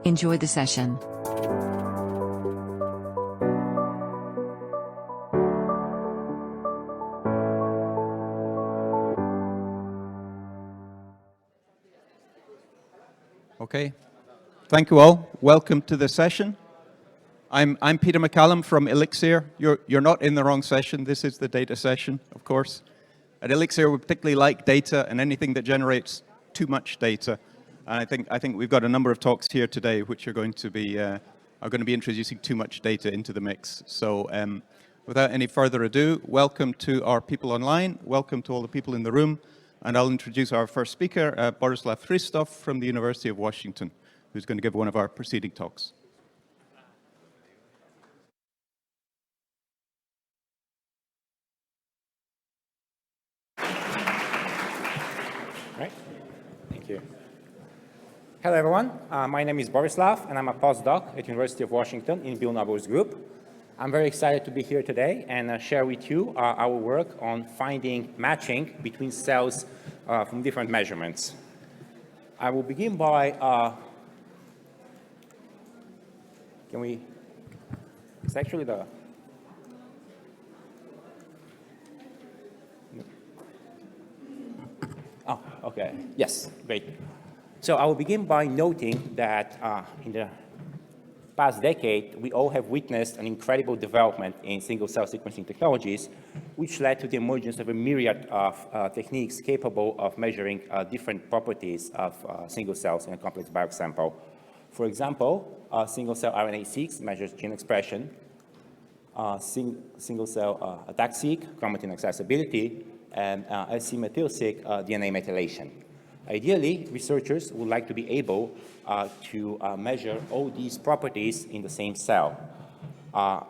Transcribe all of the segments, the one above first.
Enjoy the session. Okay, thank you all. Welcome to the session. I'm Peter McCallum from Elixir. You're not in the wrong session. This is the data session, of course. At Elixir, we particularly like data and anything that generates too much data. And I think we've got a number of talks here today which are going to be introducing too much data into the mix. So without any further ado, welcome to our people online. Welcome to all the people in the room. And I'll introduce our first speaker, Borislav Hristov from the University of Washington, who's going to give one of our preceding talks. Right. Thank you. Hello, everyone. My name is Borislav, and I'm a postdoc at University of Washington in Bill Noble's group. I'm very excited to be here today and share with you our work on finding matching between cells from different measurements. I will begin by, it's actually the, oh, okay, yes, great. So I will begin by noting that in the past decade, we all have witnessed an incredible development in single-cell sequencing technologies, which led to the emergence of a myriad of techniques capable of measuring different properties of single cells in a complex biosample. For example, single-cell RNA-seq measures gene expression, single-cell ATAC-seq, chromatin accessibility, and SC-methyl-seq DNA methylation. Ideally, researchers would like to be able to measure all these properties in the same cell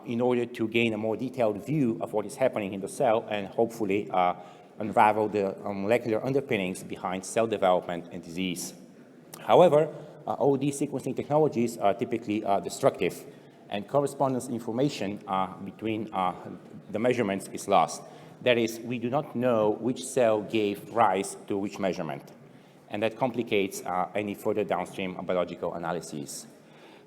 in order to gain a more detailed view of what is happening in the cell and hopefully unravel the molecular underpinnings behind cell development and disease. However, all these sequencing technologies are typically destructive, and correspondence information between the measurements is lost. That is, we do not know which cell gave rise to which measurement, and that complicates any further downstream biological analyses.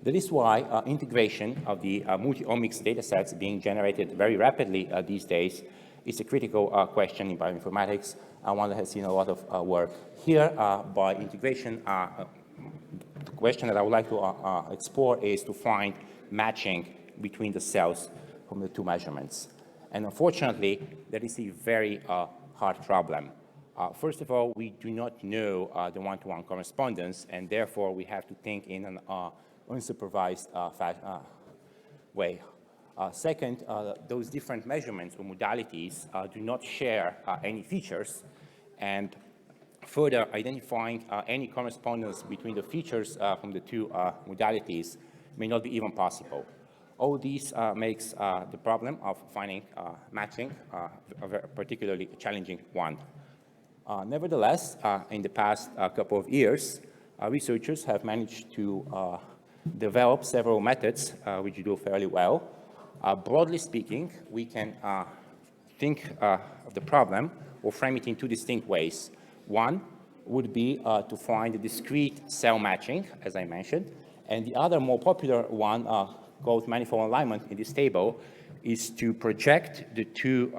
That is why integration of the multi-omics data sets being generated very rapidly these days is a critical question in bioinformatics, one that has seen a lot of work. Here, by integration, the question that I would like to explore is to find matching between the cells from the two measurements. And unfortunately, that is a very hard problem. First of all, we do not know the one-to-one correspondence, and therefore we have to think in an unsupervised way. Second, those different measurements or modalities do not share any features, and further identifying any correspondence between the features from the two modalities may not be even possible. All these makes the problem of finding matching a particularly challenging one. Nevertheless, in the past couple of years, researchers have managed to develop several methods which do fairly well. Broadly speaking, we can think of the problem or frame it in two distinct ways. One would be to find a discrete cell matching, as I mentioned, and the other more popular one called manifold alignment in this table is to project the two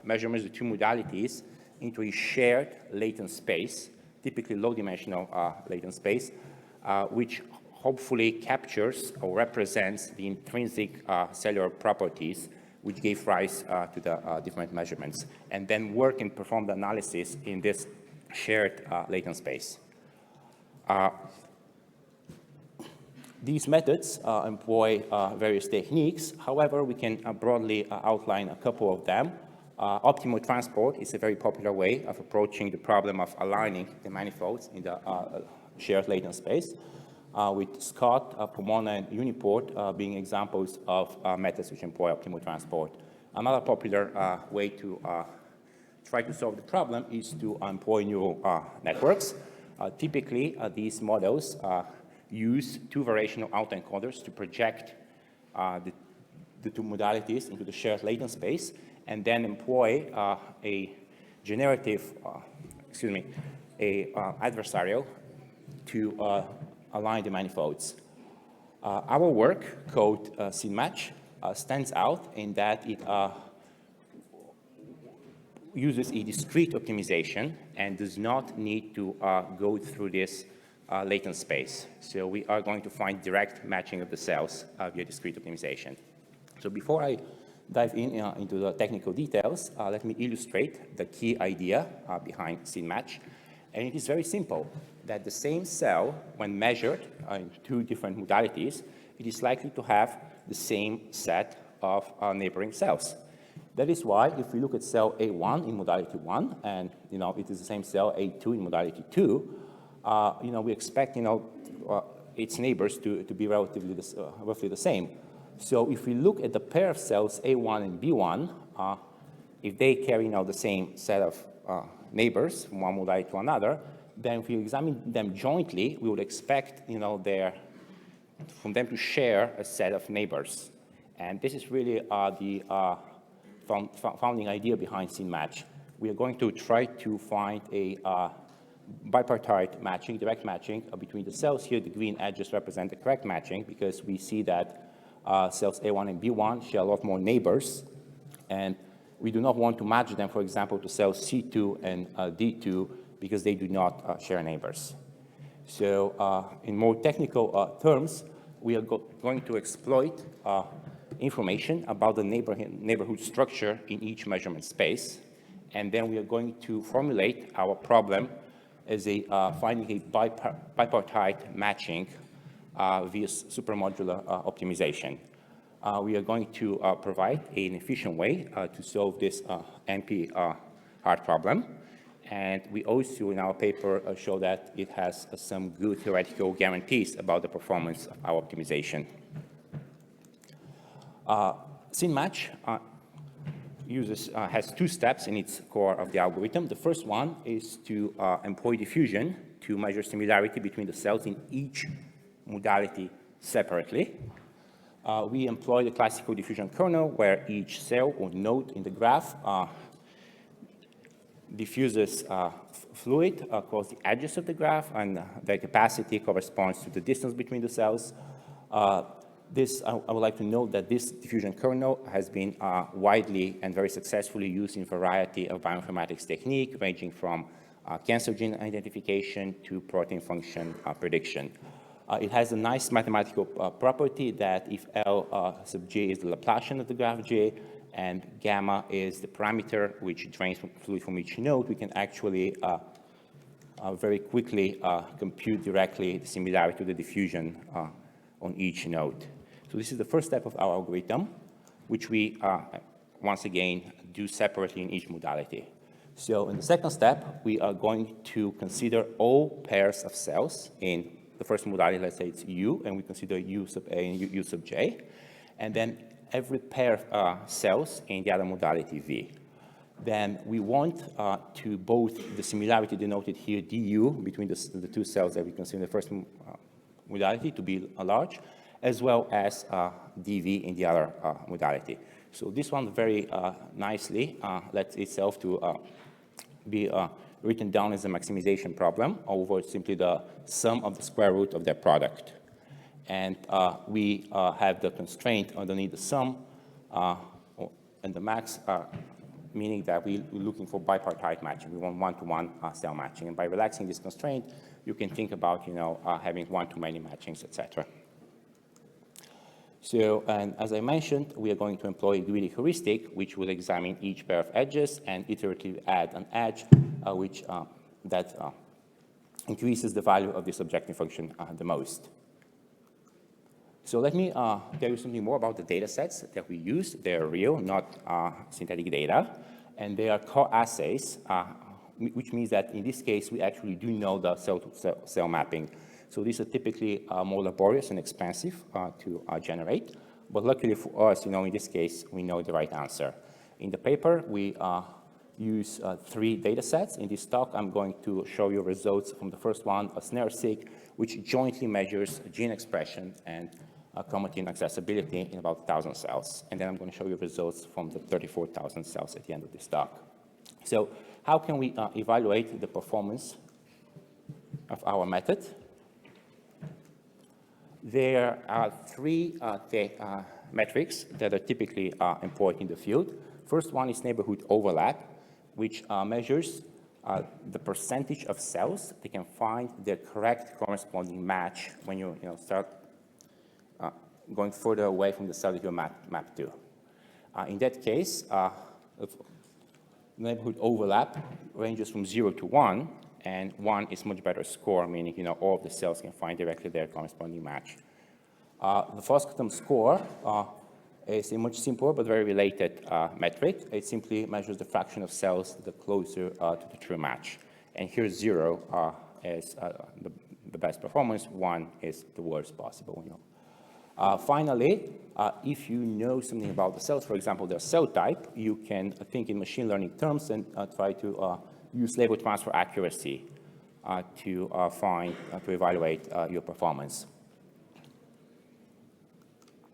measurements, the two modalities, into a shared latent space, typically low-dimensional latent space, which hopefully captures or represents the intrinsic cellular properties which gave rise to the different measurements, and then work and perform the analysis in this shared latent space. These methods employ various techniques. However, we can broadly outline a couple of them. Optimal transport is a very popular way of approaching the problem of aligning the manifolds in the shared latent space, with Scott, Pomona, and Uniport being examples of methods which employ optimal transport. Another popular way to try to solve the problem is to employ neural networks. Typically, these models use two variational autoencoders to project the two modalities into the shared latent space, and then employ a adversarial to align the manifolds. Our work called SynMatch stands out in that it uses a discrete optimization and does not need to go through this latent space. So we are going to find direct matching of the cells via discrete optimization. So before I dive into the technical details, let me illustrate the key idea behind SynMatch. And it is very simple, that the same cell, when measured in two different modalities, it is likely to have the same set of neighboring cells. That is why if we look at cell A1 in modality 1, and it is the same cell A2 in modality 2, we expect its neighbors to be relatively roughly the same. So if we look at the pair of cells A1 and B1, if they carry the same set of neighbors from one modality to another, then if we examine them jointly, we would expect from them to share a set of neighbors. And this is really the founding idea behind SynMatch. We are going to try to find a bipartite matching, direct matching between the cells. Here the green edges represent the correct matching because we see that cells A1 and B1 share a lot more neighbors, and we do not want to match them, for example, to cells C2 and D2 because they do not share neighbors. So in more technical terms, we are going to exploit information about the neighborhood structure in each measurement space, and then we are going to formulate our problem as finding a bipartite matching via supermodular optimization. We are going to provide an efficient way to solve this NP hard problem. And we also, in our paper, show that it has some good theoretical guarantees about the performance of our optimization. SynMatch has two steps in its core of the algorithm. The first one is to employ diffusion to measure similarity between the cells in each modality separately. We employ the classical diffusion kernel, where each cell or node in the graph diffuses fluid across the edges of the graph, and the capacity corresponds to the distance between the cells. I would like to note that this diffusion kernel has been widely and very successfully used in a variety of bioinformatics techniques, ranging from cancer gene identification to protein function prediction. It has a nice mathematical property that if L sub j is the Laplacian of the graph J, and gamma is the parameter which drains fluid from each node, we can actually very quickly compute directly the similarity to the diffusion on each node. So this is the first step of our algorithm, which we, once again, do separately in each modality. So in the second step, we are going to consider all pairs of cells in the first modality. Let's say it's U, and we consider U sub A and U sub J. And then every pair of cells in the other modality, V. Then we want to both the similarity denoted here, du, between the two cells that we consider in the first modality to be large, as well as dv in the other modality. So this one very nicely lets itself to be written down as a maximization problem over simply the sum of the square root of their product. And we have the constraint underneath the sum and the max, meaning that we're looking for bipartite matching. We want one-to-one cell matching. And by relaxing this constraint, you can think about having one-to-many matchings, etc. So, and as I mentioned, we are going to employ a greedy heuristic, which will examine each pair of edges and iteratively add an edge, which increases the value of this objective function the most. So let me tell you something more about the data sets that we use. They're real, not synthetic data, and they are core assays, which means that in this case, we actually do know the cell-to-cell mapping. So these are typically more laborious and expensive to generate, but luckily for us, in this case, we know the right answer. In the paper, we use 3 data sets. In this talk, I'm going to show you results from the first one, a snare-seq, which jointly measures gene expression and chromatin accessibility in about 1,000 cells. And then I'm going to show you results from the 34,000 cells at the end of this talk. So how can we evaluate the performance of our method? There are three metrics that are typically important in the field. First one is neighborhood overlap, which measures the percentage of cells that can find the correct corresponding match when you start going further away from the cell that you map to. In that case, neighborhood overlap ranges from 0 to 1, and 1 is much better score, meaning all of the cells can find directly their corresponding match. The first custom score is a much simpler but very related metric. It simply measures the fraction of cells that are closer to the true match. And here 0 is the best performance, 1 is the worst possible. Finally, if you know something about the cells, for example, their cell type, you can think in machine learning terms and try to use label transfer accuracy to evaluate your performance.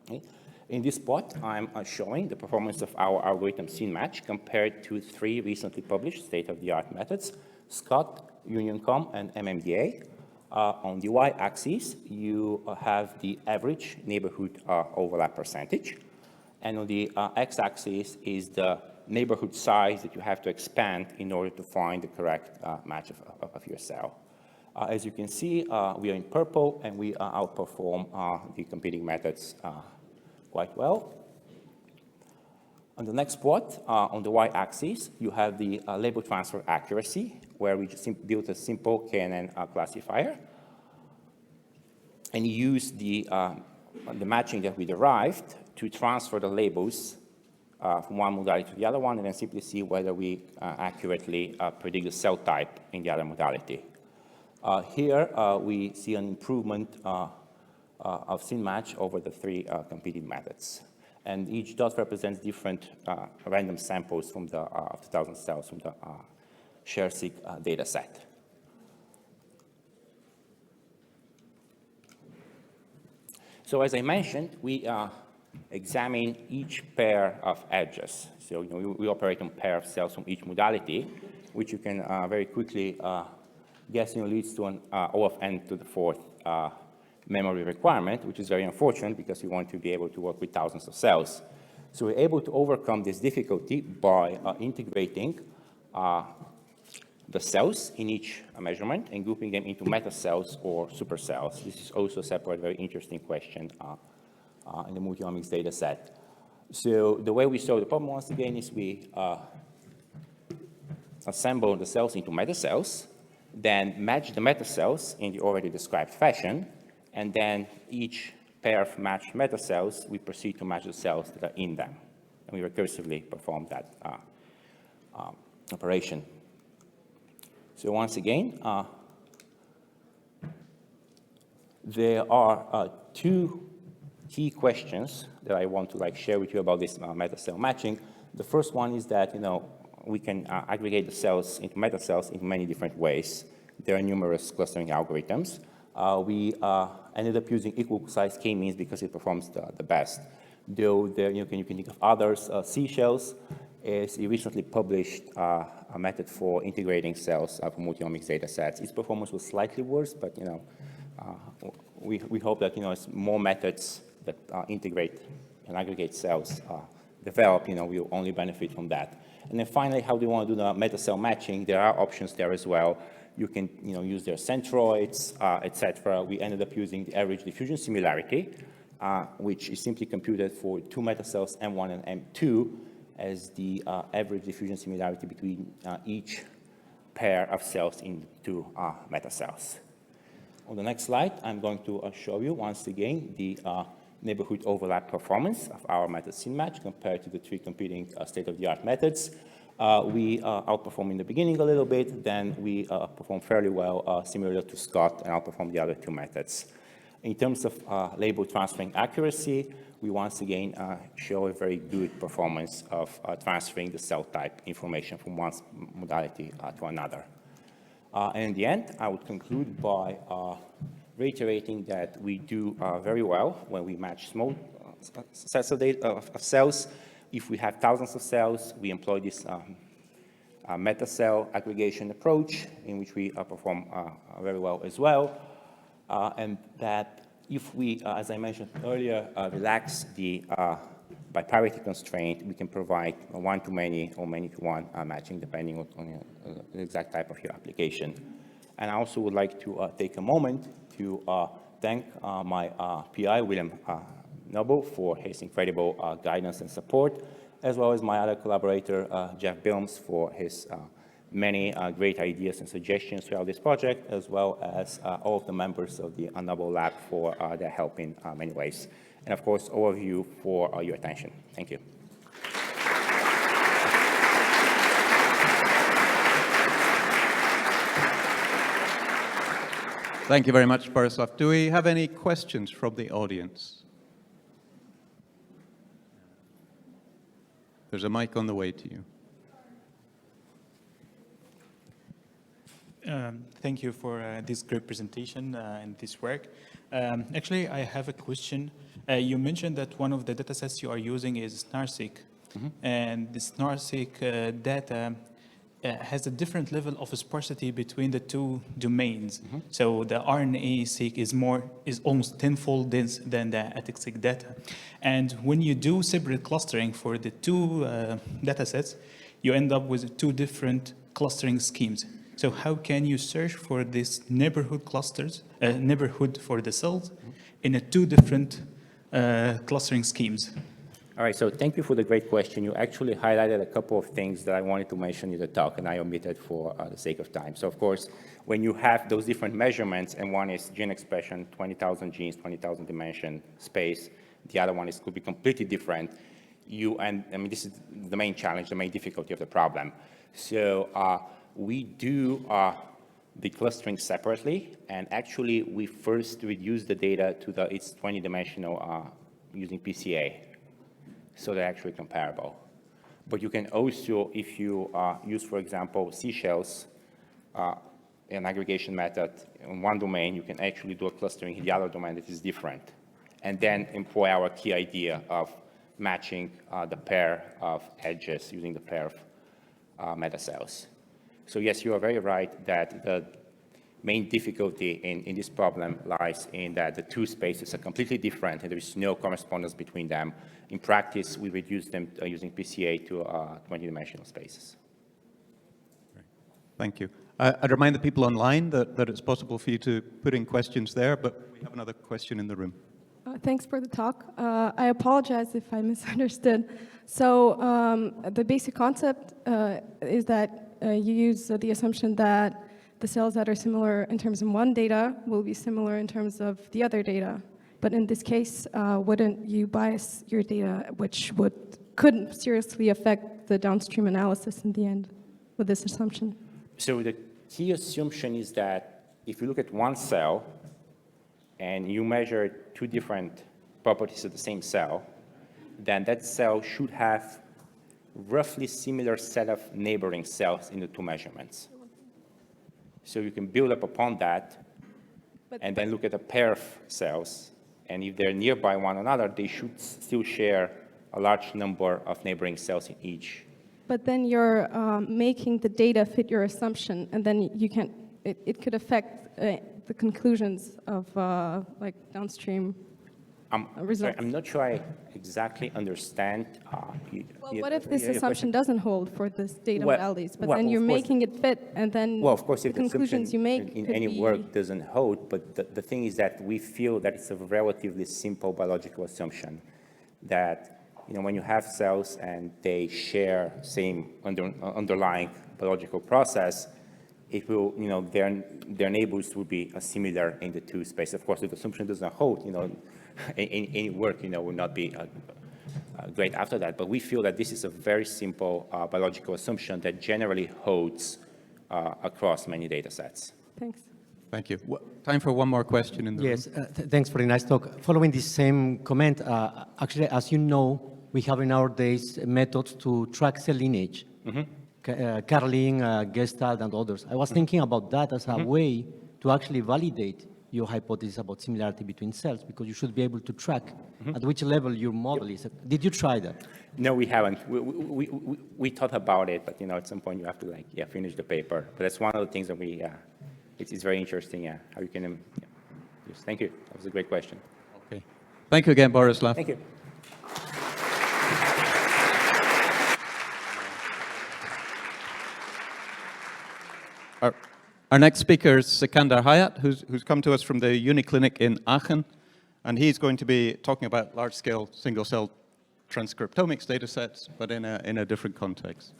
Okay. In this plot, I'm showing the performance of our algorithm SynMatch compared to 3 recently published state-of-the-art methods, SCOT, UnionCom, and MMDA. On the y-axis, you have the average neighborhood overlap percentage, and on the x-axis is the neighborhood size that you have to expand in order to find the correct match of your cell. As you can see, we are in purple, and we outperform the competing methods quite well. On the next plot, on the y-axis, you have the label transfer accuracy, where we just built a simple KNN classifier and use the matching that we derived to transfer the labels from one modality to the other one, and then simply see whether we accurately predict the cell type in the other modality. Here, we see an improvement of SynMatch over the 3 competing methods. And each dot represents different random samples from the 2,000 cells from the ShareSeq data set. So as I mentioned, we examine each pair of edges. So we operate on a pair of cells from each modality, which you can very quickly guess leads to an O of n to the 4th memory requirement, which is very unfortunate because we want to be able to work with thousands of cells. So we're able to overcome this difficulty by integrating the cells in each measurement and grouping them into metacells or supercells. This is also a separate, very interesting question in the multiomics data set. So the way we solve the problem, once again, is we assemble the cells into metacells, then match the metacells in the already described fashion, and then each pair of matched metacells, we proceed to match the cells that are in them. And we recursively perform that operation. So once again, there are 2 key questions that I want to share with you about this metacell matching. The first one is that we can aggregate the cells into metacells in many different ways. There are numerous clustering algorithms. We ended up using equal size k-means because it performs the best. Though there, you can think of others. Seashells is a recently published a method for integrating cells from multiomics data sets. Its performance was slightly worse, but we hope that as more methods that integrate and aggregate cells develop, we'll only benefit from that. And then finally, how do you want to do the metacell matching? There are options there as well. You can use their centroids, etc. We ended up using the average diffusion similarity, which is simply computed for 2 metacells M1 and M2 as the average diffusion similarity between each pair of cells in 2 metacells. On the next slide, I'm going to show you once again the neighborhood overlap performance of our method SynMatch compared to the 3 competing state-of-the-art methods. We outperform in the beginning a little bit, then we perform fairly well, similar to Scott, and outperform the other 2 methods. In terms of label transferring accuracy, we once again show a very good performance of transferring the cell type information from one modality to another. And in the end, I would conclude by reiterating that we do very well when we match small sets of cells. If we have thousands of cells, we employ this meta-cell aggregation approach in which we perform very well as well. And that if we, as I mentioned earlier, relax the biparity constraint, we can provide one-to-many or many-to-one matching depending on the exact type of your application. And I also would like to take a moment to thank my PI, William Noble, for his incredible guidance and support, as well as my other collaborator, Jeff Bilms, for his many great ideas and suggestions throughout this project, as well as all of the members of the Noble Lab for their help in many ways. And of course, all of you for your attention. Thank you. Thank you very much, Borislav. Do we have any questions from the audience? There's a mic on the way to you. Thank you for this great presentation and this work. Actually, I have a question. You mentioned that one of the datasets you are using is SNARSeq, and the SNARSeq data has a different level of sparsity between the two domains. So the RNA-seq is almost tenfold dense than the ATAC-seq data. And when you do separate clustering for the two datasets, you end up with two different clustering schemes. So how can you search for this neighborhood clusters, neighborhood for the cells in two different clustering schemes? All right, so thank you for the great question. You actually highlighted a couple of things that I wanted to mention in the talk, and I omitted for the sake of time. So of course, when you have those different measurements, and one is gene expression, 20,000 genes, 20,000 dimension space, the other one could be completely different. This is the main challenge, the main difficulty of the problem. So we do the clustering separately, and actually we first reduce the data to its 20-dimensional using PCA, so they're actually comparable. But you can also, if you use, for example, seashells, an aggregation method in one domain, you can actually do a clustering in the other domain that is different, and then employ our key idea of matching the pair of edges using the pair of metacells. So yes, you are very right that the main difficulty in this problem lies in that the two spaces are completely different and there is no correspondence between them. In practice, we reduce them using PCA to 20-dimensional spaces. Thank you. I'd remind the people online that it's possible for you to put in questions there, but we have another question in the room. Thanks for the talk. I apologize if I misunderstood. So the basic concept is that you use the assumption that the cells that are similar in terms of one data will be similar in terms of the other data. But in this case, wouldn't you bias your data, which could seriously affect the downstream analysis in the end with this assumption? So the key assumption is that if you look at one cell and you measure two different properties of the same cell, then that cell should have roughly similar set of neighboring cells in the two measurements. So you can build up upon that and then look at a pair of cells, and if they're nearby one another, they should still share a large number of neighboring cells in each. But then you're making the data fit your assumption, and then you can't, it could affect the conclusions of like downstream results. Sorry, I'm not sure I exactly understand. Well, what if this assumption doesn't hold for this data modalities, but well, then you're of course, making it fit, and then well, of course, if the conclusions you make in could any be... work doesn't hold, but the thing is that we feel that it's a relatively simple biological assumption that when you have cells and they share same underlying biological process, it will, their neighbors will be similar in the two spaces. Of course, if the assumption doesn't hold, any work, will not be great after that. But we feel that this is a very simple biological assumption that generally holds across many data sets. Thanks. Thank you. Time for one more question in the room. Yes, thanks for the nice talk. Following this same comment, actually, as you know, we have in our days methods to track cell lineage, Carlin, Gestalt, and others. I was thinking about that as a way to actually validate your hypothesis about similarity between cells, because you should be able to track at which level your model is. Did you try that? No, we haven't. We thought about it, but at some point you have to finish the paper. But that's one of the things that it's very interesting, how you can. Yes, thank you. That was a great question. Okay. Thank you again, Borislav. Thank you. Our next speaker is Sikandar Hayat, who's come to us from the Uniclinic in Aachen, and he's going to be talking about large-scale single-cell transcriptomics data sets, but in a different context.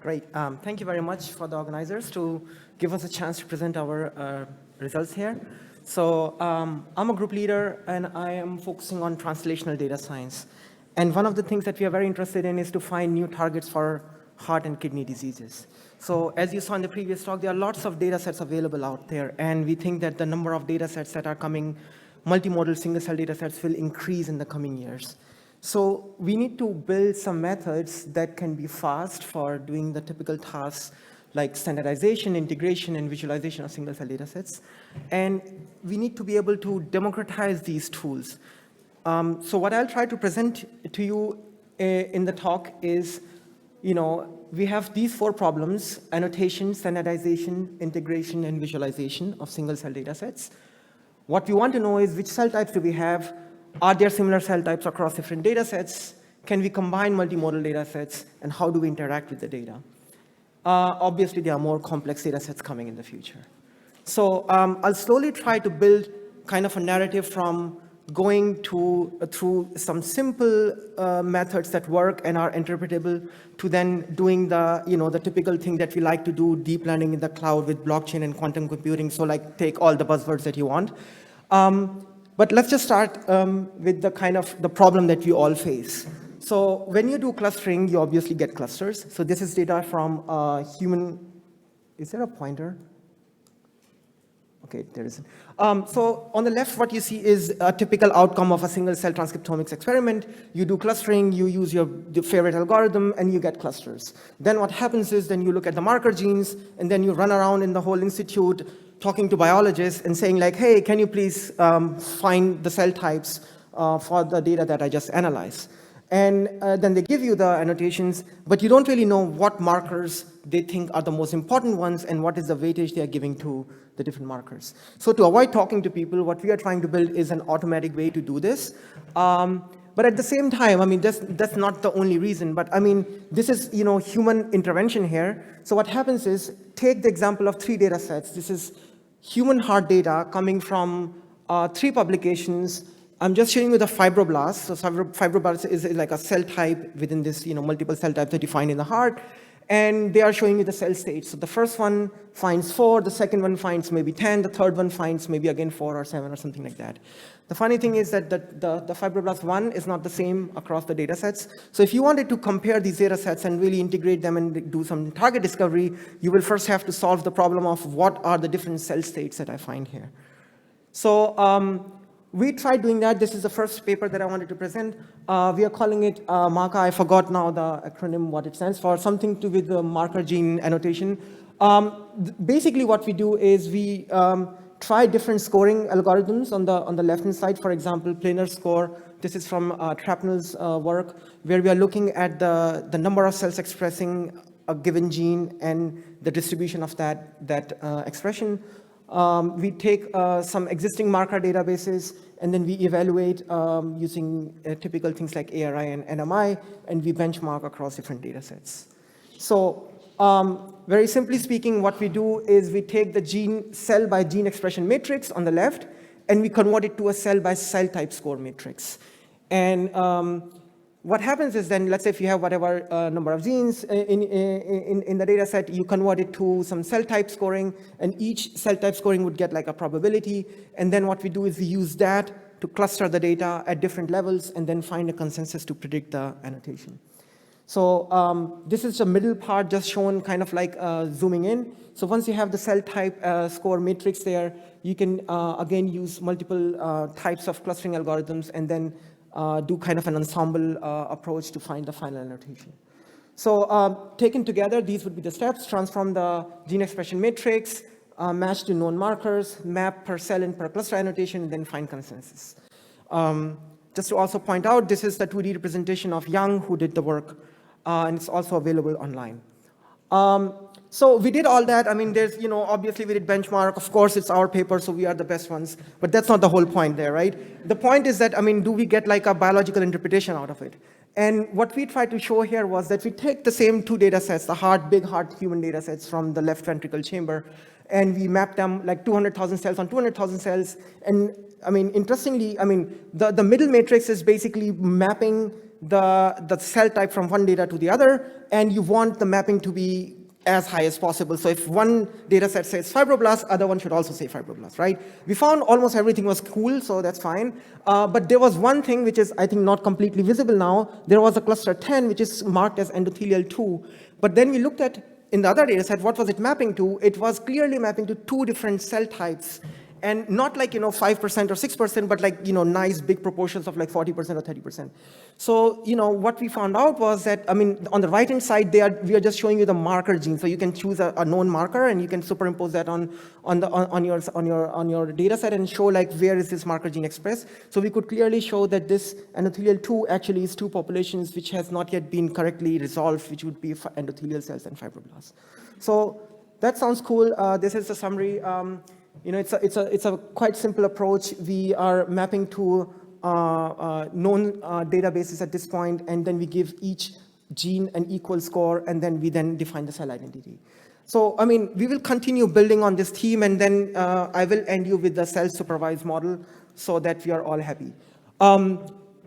Great. Thank you very much for the organizers to give us a chance to present our results here. So I'm a group leader, and I am focusing on translational data science. And one of the things that we are very interested in is to find new targets for heart and kidney diseases. So as you saw in the previous talk, there are lots of data sets available out there, and we think that the number of data sets that are coming, multimodal single-cell data sets, will increase in the coming years. So we need to build some methods that can be fast for doing the typical tasks like standardization, integration, and visualization of single-cell data sets. And we need to be able to democratize these tools. So what I'll try to present to you in the talk is, we have these 4 problems: annotation, standardization, integration, and visualization of single-cell data sets. What we want to know is which cell types do we have? Are there similar cell types across different data sets? Can we combine multimodal data sets? And how do we interact with the data? Obviously, there are more complex data sets coming in the future. So I'll slowly try to build kind of a narrative from going through some simple methods that work and are interpretable to then doing the typical thing that we like to do, deep learning in the cloud with blockchain and quantum computing. So like take all the buzzwords that you want. But let's just start with the problem that we all face. So when you do clustering, you obviously get clusters. So this is data from human. Is there a pointer? Okay, there isn't. So on the left, what you see is a typical outcome of a single-cell transcriptomics experiment. You do clustering, you use your favorite algorithm, and you get clusters. Then what happens is then you look at the marker genes, and then you run around in the whole institute talking to biologists and saying like, hey, can you please find the cell types for the data that I just analyzed? And then they give you the annotations, but you don't really know what markers they think are the most important ones and what is the weightage they are giving to the different markers. So to avoid talking to people, what we are trying to build is an automatic way to do this. But at the same time, I mean, that's not the only reason, but I mean, this is, human intervention here. So what happens is, take the example of 3 data sets. This is human heart data coming from 3 publications. I'm just showing you the fibroblasts. So fibroblasts is like a cell type within this, multiple cell types that you find in the heart. And they are showing you the cell stage. So the first one finds 4, the second one finds maybe 10, the third one finds maybe again 4 or 7 or something like that. The funny thing is that the fibroblast 1 is not the same across the data sets. So if you wanted to compare these data sets and really integrate them and do some target discovery, you will first have to solve the problem of what are the different cell states that I find here. So we tried doing that. This is the first paper that I wanted to present. We are calling it MARCA. I forgot now the acronym, what it stands for, something to do with the marker gene annotation. Basically, what we do is we try different scoring algorithms on the left-hand side. For example, planar score. This is from Trapnell's work, where we are looking at the number of cells expressing a given gene and the distribution of that expression. We take some existing marker databases, and then we evaluate using typical things like ARI and NMI, and we benchmark across different data sets. So very simply speaking, what we do is we take the gene cell by gene expression matrix on the left, and we convert it to a cell by cell type score matrix. And what happens is then, let's say if you have whatever number of genes in the data set, you convert it to some cell type scoring, and each cell type scoring would get like a probability. And then what we do is we use that to cluster the data at different levels and then find a consensus to predict the annotation. So this is the middle part just shown kind of like zooming in. So once you have the cell type score matrix there, you can again use multiple types of clustering algorithms and then do kind of an ensemble approach to find the final annotation. So taken together, these would be the steps: transform the gene expression matrix, match to known markers, map per cell and per cluster annotation, and then find consensus. Just to also point out, this is the 2D representation of Young, who did the work, and it's also available online. So we did all that. I mean, there's, obviously we did benchmark. Of course, it's our paper, so we are the best ones. But that's not the whole point there, right? The point is that, I mean, do we get like a biological interpretation out of it? And what we tried to show here was that we take the same two data sets, the big heart human data sets from the left ventricle chamber, and we map them like 200,000 cells on 200,000 cells. And I mean, interestingly, I mean, the middle matrix is basically mapping the cell type from one data to the other, and you want the mapping to be as high as possible. So if one data set says fibroblast, other one should also say fibroblast, right? We found almost everything was cool, so that's fine. But there was one thing which is, I think, not completely visible now. There was a cluster 10, which is marked as endothelial 2. But then we looked at, in the other data set, what was it mapping to? It was clearly mapping to two different cell types. And not like, 5% or 6%, but like, nice big proportions of like 40% or 30%. So, what we found out was that, I mean, on the right-hand side, we are just showing you the marker gene. So you can choose a known marker and you can superimpose that on your data set and show like, where is this marker gene expressed? So we could clearly show that this endothelial 2 actually is two populations which has not yet been correctly resolved, which would be endothelial cells and fibroblasts. So that sounds cool. This is the summary. It's a quite simple approach. We are mapping to known databases at this point, and then we give each gene an equal score, and then we define the cell identity. So, I mean, we will continue building on this theme, and then I will end you with the self-supervised model so that we are all happy.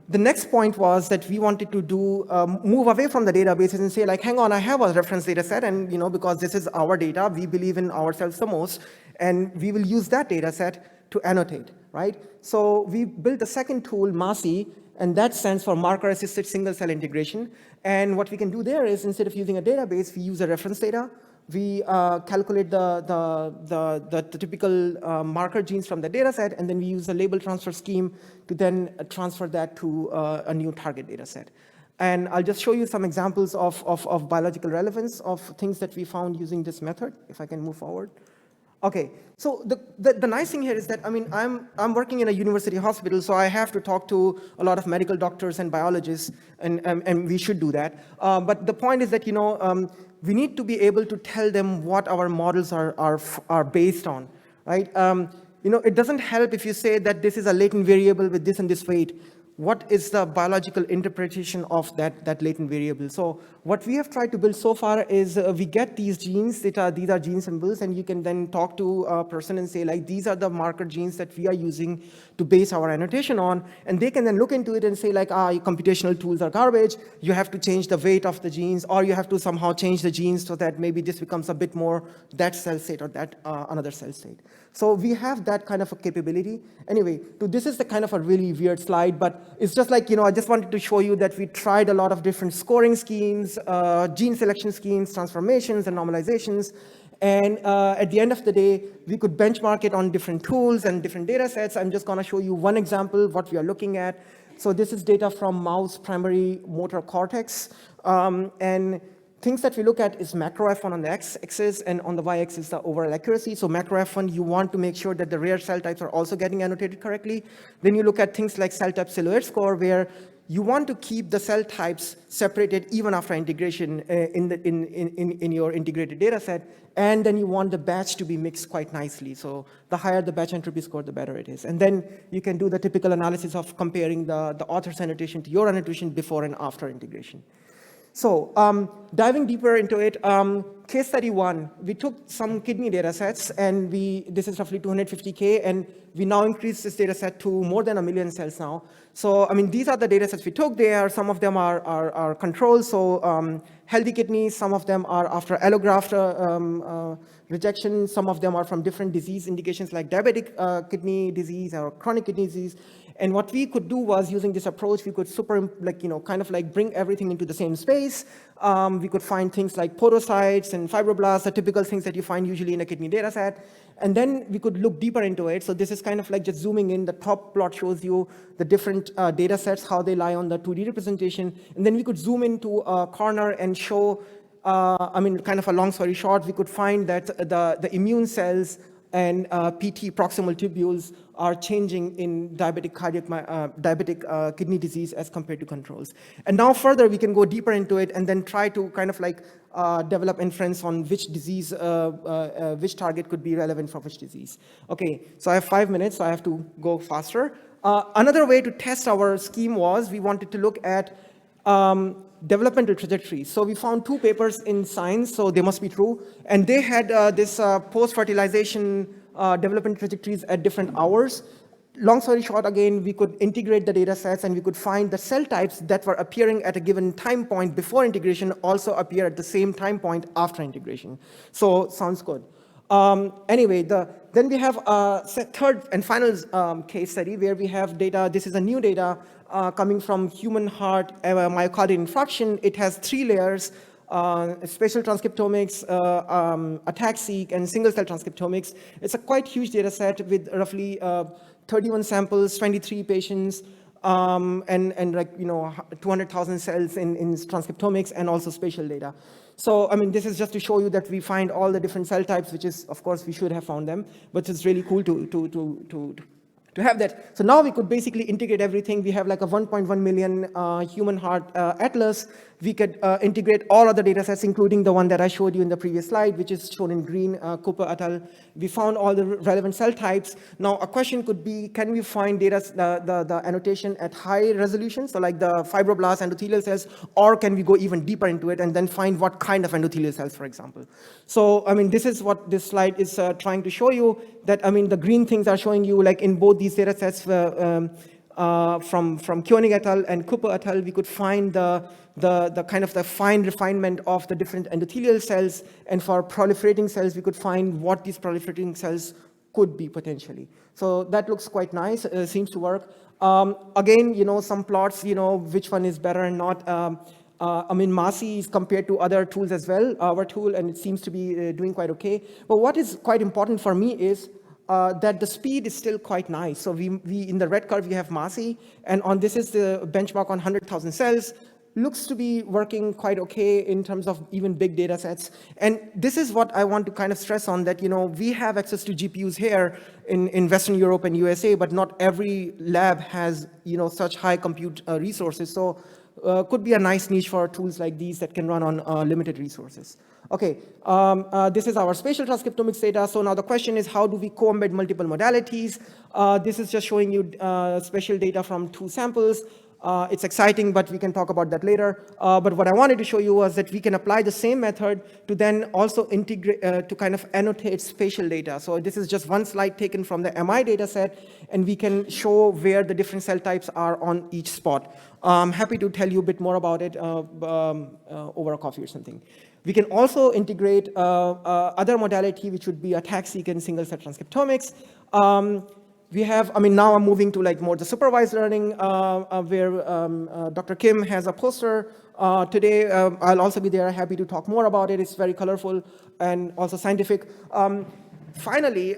The next point was that we wanted to move away from the databases and say, like, hang on, I have a reference data set, and because this is our data, we believe in ourselves the most, and we will use that data set to annotate, right? So we built the second tool, MASI, and that stands for Marker-Assisted Single-Cell Integration. And what we can do there is, instead of using a database, we use a reference data. We calculate the typical marker genes from the data set, and then we use a label transfer scheme to then transfer that to a new target data set. And I'll just show you some examples of biological relevance of things that we found using this method, if I can move forward. Okay, so the nice thing here is that, I mean, I'm working in a university hospital, so I have to talk to a lot of medical doctors and biologists, and we should do that. But the point is that, we need to be able to tell them what our models are based on, right? It doesn't help if you say that this is a latent variable with this and this weight. What is the biological interpretation of that latent variable? So what we have tried to build so far is we get these genes, these are gene symbols, and you can then talk to a person and say, like, these are the marker genes that we are using to base our annotation on, and they can then look into it and say, like, your computational tools are garbage, you have to change the weight of the genes, or you have to somehow change the genes so that maybe this becomes a bit more that cell state or that another cell state. So we have that kind of a capability. Anyway, this is the kind of a really weird slide, but it's just like, I just wanted to show you that we tried a lot of different scoring schemes, gene selection schemes, transformations, and normalizations. And at the end of the day, we could benchmark it on different tools and different data sets. I'm just going to show you one example of what we are looking at. So this is data from mouse primary motor cortex. And things that we look at is macro F1 on the x-axis, and on the y-axis, the overall accuracy. So macro F1, you want to make sure that the rare cell types are also getting annotated correctly. Then you look at things like cell type silhouette score, where you want to keep the cell types separated even after integration in your integrated data set, and then you want the batch to be mixed quite nicely. So the higher the batch entropy score, the better it is. And then you can do the typical analysis of comparing the author's annotation to your annotation before and after integration. So diving deeper into it, case study 1, we took some kidney data sets, and this is roughly 250K, and we now increased this data set to more than 1 million cells now. So, I mean, these are the data sets we took. Some of them are controls, so healthy kidneys, some of them are after allograft rejection, some of them are from different disease indications like diabetic kidney disease or chronic kidney disease. And what we could do was, using this approach, we could bring everything into the same space. We could find things like podocytes and fibroblasts, the typical things that you find usually in a kidney data set. And then we could look deeper into it. So this is kind of like just zooming in. The top plot shows you the different data sets, how they lie on the 2D representation. And then we could zoom into a corner and show, kind of a long story short, we could find that the immune cells and PT, proximal tubules, are changing in diabetic kidney disease as compared to controls. And now further, we can go deeper into it and then try to kind of like develop inference on which disease, which target could be relevant for which disease. Okay, so I have 5 minutes, so I have to go faster. Another way to test our scheme was we wanted to look at developmental trajectories. So we found 2 papers in Science, so they must be true, and they had this post-fertilization development trajectories at different hours. Long story short, again, we could integrate the data sets and we could find the cell types that were appearing at a given time point before integration also appear at the same time point after integration. So sounds good. Anyway, then we have a third and final case study where we have data. This is a new data coming from human heart myocardial infarction. It has 3 layers, spatial transcriptomics, ATAC-seq, and single-cell transcriptomics. It's a quite huge data set with roughly 31 samples, 23 patients, and like, 200,000 cells in transcriptomics and also spatial data. So, I mean, this is just to show you that we find all the different cell types, which is, of course, we should have found them, but it's really cool to have that. So now we could basically integrate everything. We have like a 1.1 million human heart atlas. We could integrate all other data sets, including the one that I showed you in the previous slide, which is shown in green, Cooper et al. We found all the relevant cell types. Now, a question could be, can we find data, the annotation at high resolution, so like the fibroblast endothelial cells, or can we go even deeper into it and then find what kind of endothelial cells, for example? So, I mean, this is what this slide is trying to show you, that, I mean, the green things are showing you, like in both these data sets from Koenig et al. And Cooper et al., we could find the kind of the fine refinement of the different endothelial cells, and for proliferating cells, we could find what these proliferating cells could be potentially. So that looks quite nice, seems to work. Again, some plots, which one is better and not. I mean, MASI is compared to other tools as well, our tool, and it seems to be doing quite okay. But what is quite important for me is that the speed is still quite nice. So we in the red curve, we have MASI, and on this is the benchmark on 100,000 cells. Looks to be working quite okay in terms of even big data sets. And this is what I want to kind of stress on, that we have access to GPUs here in Western Europe and USA, but not every lab has such high compute resources. So could be a nice niche for tools like these that can run on limited resources. Okay, this is our spatial transcriptomics data. So now the question is, how do we co-embed multiple modalities? This is just showing you spatial data from 2 samples. It's exciting, but we can talk about that later. But what I wanted to show you was that we can apply the same method to then also integrate, to kind of annotate spatial data. So this is just one slide taken from the MI data set, and we can show where the different cell types are on each spot. I'm happy to tell you a bit more about it over a coffee or something. We can also integrate other modality, which would be ATAC-seq and single-cell transcriptomics. We have, I mean, now I'm moving to like more the supervised learning, where Dr. Kim has a poster. Today, I'll also be there, happy to talk more about it. It's very colorful and also scientific. Finally,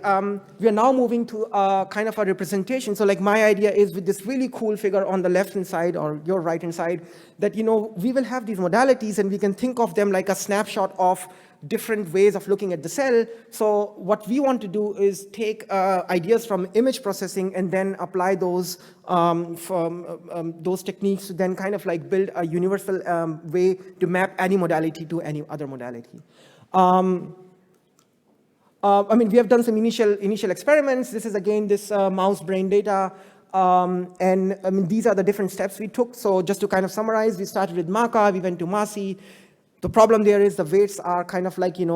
we are now moving to kind of a representation. So like my idea is, with this really cool figure on the left-hand side or your right-hand side, that we will have these modalities and we can think of them like a snapshot of different ways of looking at the cell. So what we want to do is take ideas from image processing and then apply those from those techniques to then kind of like build a universal way to map any modality to any other modality. I mean, we have done some initial experiments. This is again this mouse brain data. And I mean, these are the different steps we took. So just to kind of summarize, we started with MACA, we went to MASI. The problem there is the weights are kind of like, hand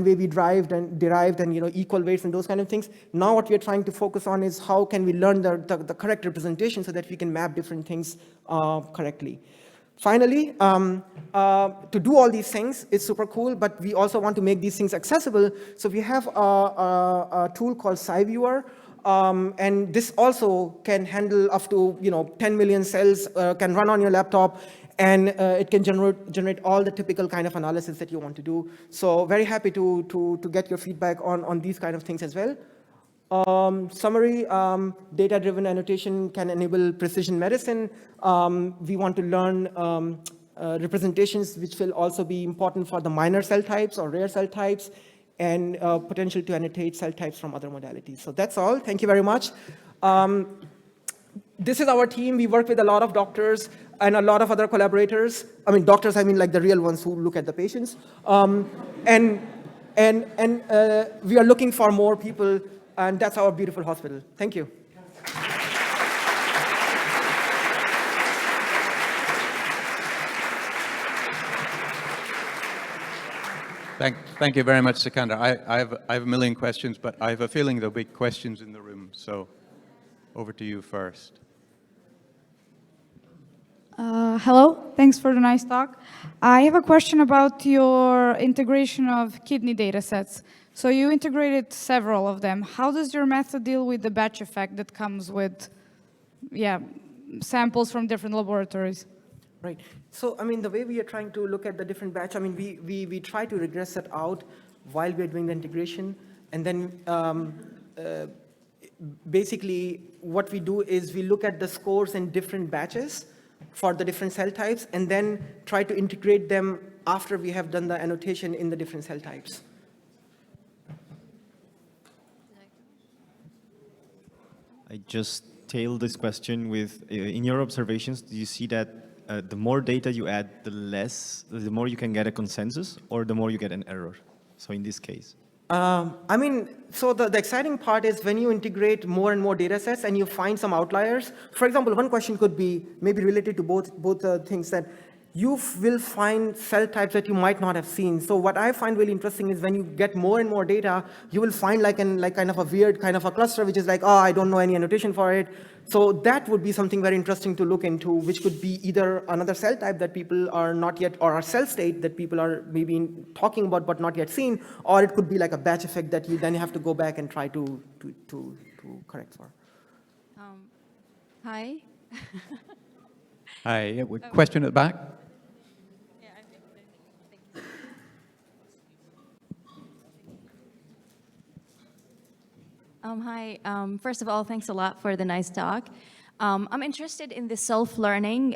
wavy derived and, equal weights and those kind of things. Now what we are trying to focus on is how can we learn the correct representation so that we can map different things correctly. Finally, to do all these things is super cool, but we also want to make these things accessible. So we have a tool called SciViewer, and this also can handle up to 10 million cells, can run on your laptop, and it can generate all the typical kind of analysis that you want to do. So very happy to get your feedback on these kind of things as well. Summary, data-driven annotation can enable precision medicine. We want to learn representations which will also be important for the minor cell types or rare cell types. and potential to annotate cell types from other modalities. So that's all. Thank you very much. This is our team. We work with a lot of doctors and a lot of other collaborators. I mean, doctors, I mean like the real ones who look at the patients. And we are looking for more people, and that's our beautiful hospital. Thank you. Thank you very much, Sikandar. I have a million questions, but I have a feeling there'll be questions in the room. So over to you first. Hello, thanks for the nice talk. I have a question about your integration of kidney data sets. So you integrated several of them. How does your method deal with the batch effect that comes with, samples from different laboratories? Right. So, I mean, the way we are trying to look at the different batch, I mean, we try to regress that out while we are doing the integration. And then basically what we do is we look at the scores in different batches for the different cell types, and then try to integrate them after we have done the annotation in the different cell types. I just tailed this question with, in your observations, do you see that the more data you add, the more you can get a consensus, or the more you get an error? So in this case. I mean, so the exciting part is when you integrate more and more data sets and you find some outliers. For example, one question could be maybe related to both things, that you will find cell types that you might not have seen. So what I find really interesting is when you get more and more data, you will find like kind of a weird kind of a cluster, which is like, oh, I don't know any annotation for it. So that would be something very interesting to look into, which could be either another cell type that people are not yet, or a cell state that people are maybe talking about but not yet seen, or it could be like a batch effect that you then have to go back and try to correct for. Hi. Hi, question at the back. Hi. First of all, thanks a lot for the nice talk. I'm interested in the self-learning,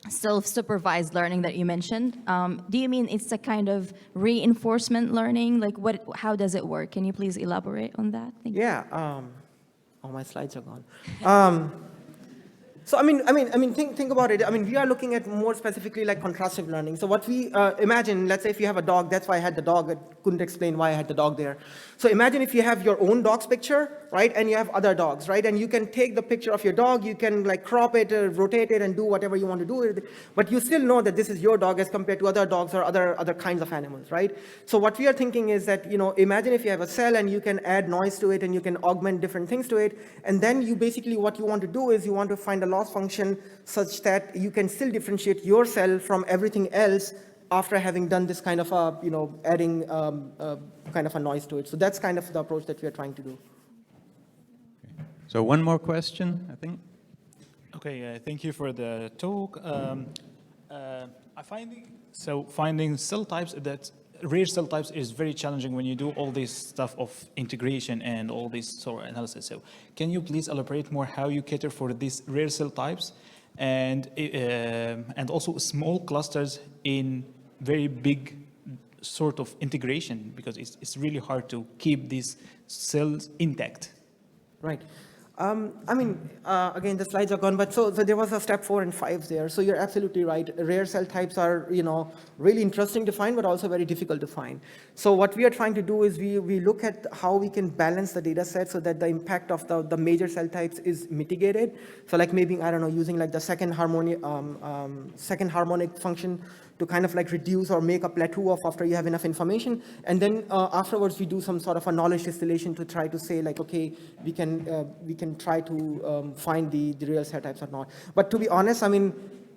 self-supervised learning that you mentioned. Do you mean it's a kind of reinforcement learning? Like, how does it work? Can you please elaborate on that? Thank you. Yeah. All my slides are gone. So I mean, think about it. I mean, we are looking at more specifically like contrastive learning. So what we imagine, let's say if you have a dog, that's why I had the dog. I couldn't explain why I had the dog there. So imagine if you have your own dog's picture, right, and you have other dogs, right, and you can take the picture of your dog, you can like crop it, rotate it, and do whatever you want to do with it, but you still know that this is your dog as compared to other dogs or other kinds of animals, right? So what we are thinking is that, imagine if you have a cell and you can add noise to it and you can augment different things to it, and then you basically what you want to do is you want to find a loss function such that you can still differentiate your cell from everything else after having done this kind of adding kind of a noise to it. So that's kind of the approach that we are trying to do. So one more question, I think. Okay, thank you for the talk. Finding cell types, that rare cell types, is very challenging when you do all this stuff of integration and all this sort of analysis. So can you please elaborate more how you cater for these rare cell types and also small clusters in very big sort of integration, because it's really hard to keep these cells intact. Right. Again, the slides are gone, but so there was a step 4 and 5 there. So you're absolutely right. Rare cell types are, really interesting to find, but also very difficult to find. So what we are trying to do is we look at how we can balance the data set so that the impact of the major cell types is mitigated. So like maybe, I don't know, using like the second harmonic function to kind of like reduce or make a plateau of after you have enough information. And then afterwards, we do some sort of a knowledge distillation to try to say like, okay, we can try to find the real cell types or not. But to be honest, I mean,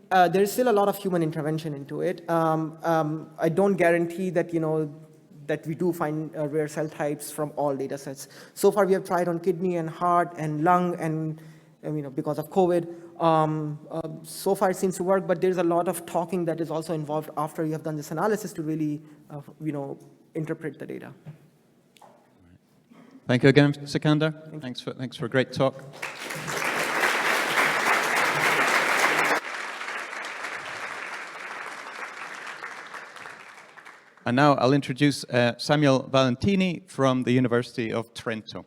there is still a lot of human intervention into it. I don't guarantee that, that we do find rare cell types from all data sets. So far, we have tried on kidney and heart and lung and, because of COVID. So far it seems to work, but there's a lot of talking that is also involved after you have done this analysis to really, interpret the data. Thank you again, Sikandar. Thanks for a great talk. And now I'll introduce Samuel Valentini from the University of Trento.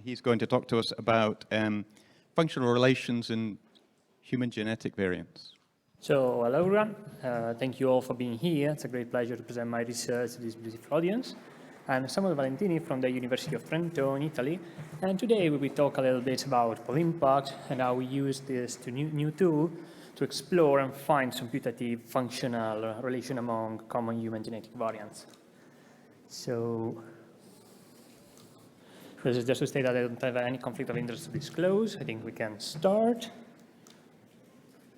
He's going to talk to us about functional relations in human genetic variants. So, hello everyone. Thank you all for being here. It's a great pleasure to present my research to this beautiful audience. I'm Samuel Valentini from the University of Trento in Italy, and today we will talk a little bit about polympact and how we use this new tool to explore and find some putative functional relation among common human genetic variants. So, this is just to state that I don't have any conflict of interest to disclose. I think we can start.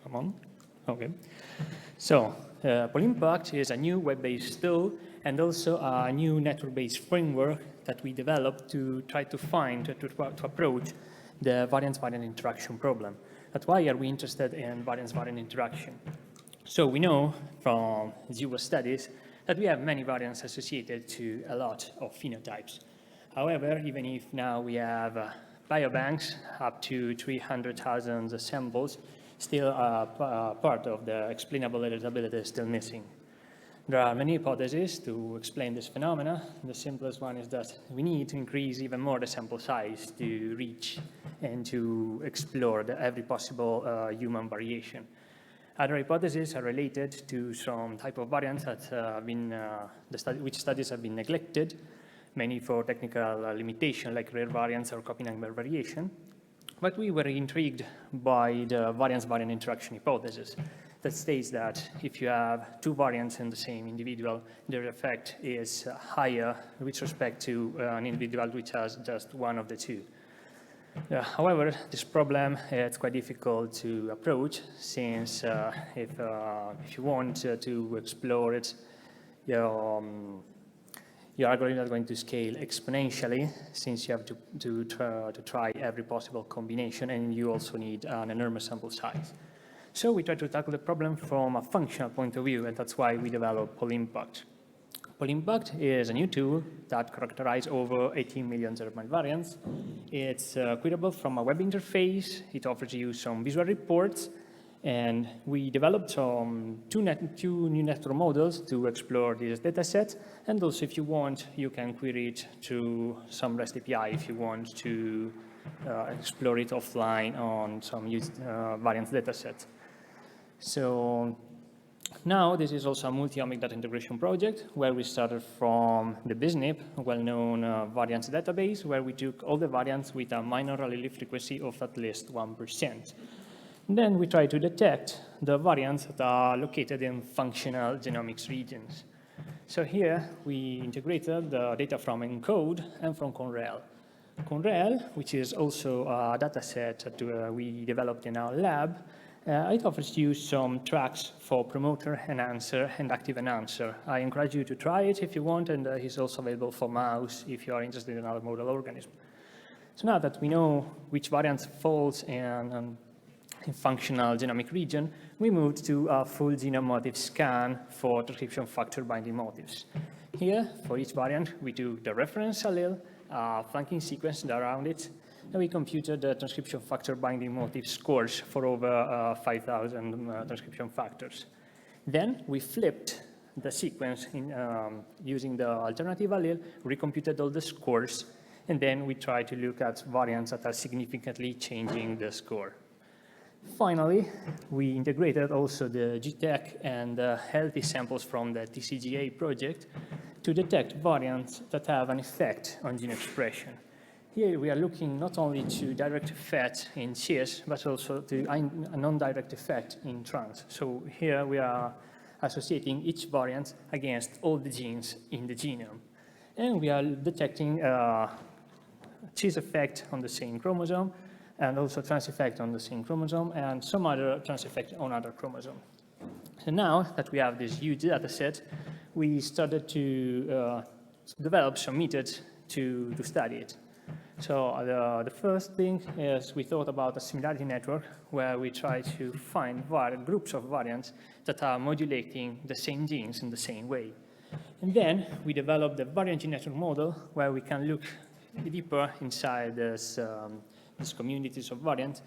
Come on. Okay. So, polympact is a new web-based tool and also a new network-based framework that we developed to try to find, to approach the variance-variant interaction problem. That's why are we interested in variance-variant interaction. So we know from zero studies that we have many variants associated to a lot of phenotypes. However, even if now we have biobanks up to 300,000 samples, still part of the explainable heritability is still missing. There are many hypotheses to explain this phenomena. The simplest one is that we need to increase even more the sample size to reach and to explore every possible human variation. Other hypotheses are related to some type of variants that have been, which studies have been neglected, many for technical limitation like rare variants or copy number variation. But we were intrigued by the variance-variant interaction hypothesis that states that if you have two variants in the same individual, their effect is higher with respect to an individual which has just one of the two. However, this problem is quite difficult to approach since if you want to explore it, your algorithm is going to scale exponentially since you have to try every possible combination, and you also need an enormous sample size. So we try to tackle the problem from a functional point of view, and that's why we developed polympact. Polympact is a new tool that characterizes over 18 million germline variants. It's queryable from a web interface. It offers you some visual reports. And we developed two new network models to explore this data set. And also, if you want, you can query it through some REST API if you want to explore it offline on some variance data set. So now this is also a multi-omic data integration project where we started from the BizNIP, a well-known variance database, where we took all the variants with a minor allele frequency of at least 1%. Then we try to detect the variants that are located in functional genomics regions. So here we integrated the data from ENCODE and from ConRel. ConRel, which is also a data set that we developed in our lab, it offers you some tracks for promoter, enhancer, and active enhancer. I encourage you to try it if you want, and it's also available for mouse if you are interested in other model organism. So now that we know which variants falls in functional genomic region, we moved to a full genome motif scan for transcription factor binding motifs. Here, for each variant, we do the reference allele, flanking sequence around it, and we computed the transcription factor binding motif scores for over 5,000 transcription factors. Then we flipped the sequence using the alternative allele, recomputed all the scores, and then we tried to look at variants that are significantly changing the score. Finally, we integrated also the GTEC and healthy samples from the TCGA project to detect variants that have an effect on gene expression. Here we are looking not only to direct effect in cis, but also to a non-direct effect in trans. So here we are associating each variant against all the genes in the genome. And we are detecting cis effect on the same chromosome, and also trans effect on the same chromosome, and some other trans effect on other chromosomes. So now that we have this huge data set, we started to develop some methods to study it. So the first thing is we thought about a similarity network where we try to find groups of variants that are modulating the same genes in the same way. And then we developed the variant gene network model where we can look deeper inside these communities of variants